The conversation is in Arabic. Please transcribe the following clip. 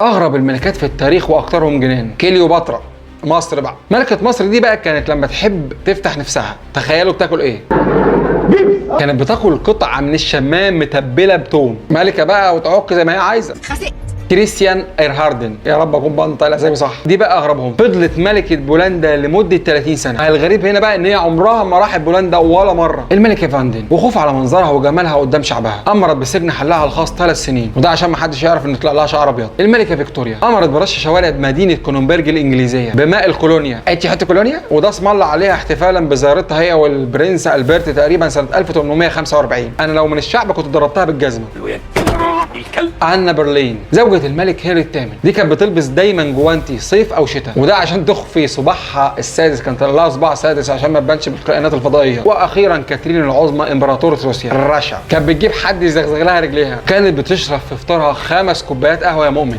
اغرب الملكات في التاريخ واكثرهم جنان كليوباترا. مصر بقى، ملكة مصر دي بقى كانت لما تحب تفتح نفسها تخيلوا بتاكل ايه؟ كانت بتاكل قطعة من الشمام متبلة بتوم. ملكة بقى وتعك زي ما هي عايزة. كريستيان ايرهاردن، يا رب اكون بنطق الاسامي صح. دي بقى اغربهم، فضلت ملكه بولندا لمده 30 سنه. الغريب هنا بقى ان هي عمرها ما راحت بولندا ولا مره. الملكه فاندن، وخوف على منظرها وجمالها قدام شعبها، امرت بسجن حلها الخاص 3 سنين، وده عشان ما حدش يعرف ان طلع لها شعر ابيض. الملكه فيكتوريا امرت برش شوارع مدينه كوننبرج الانجليزيه بماء الكولونيا. انت حته كولونيا، وده اسم الله عليها احتفالا بزيارتها هي والبرنس البرت تقريبا سنه 1845. انا لو من الشعب كنت ضربتها بالجزمه. أنا برلين، زوجة الملك هنري الثامن، دي كانت بتلبس دايما جوانتي صيف او شتاء، وده عشان تخفي صباعها السادس. كانت لها صباع سادس عشان ما تبانش بالكائنات الفضائيه. واخيرا كاترين العظمى امبراطوره روسيا الرشا، كانت بتجيب حد يزغزغ لها رجليها. كانت بتشرب في فطارها 5 كوبايات قهوه يا مؤمن.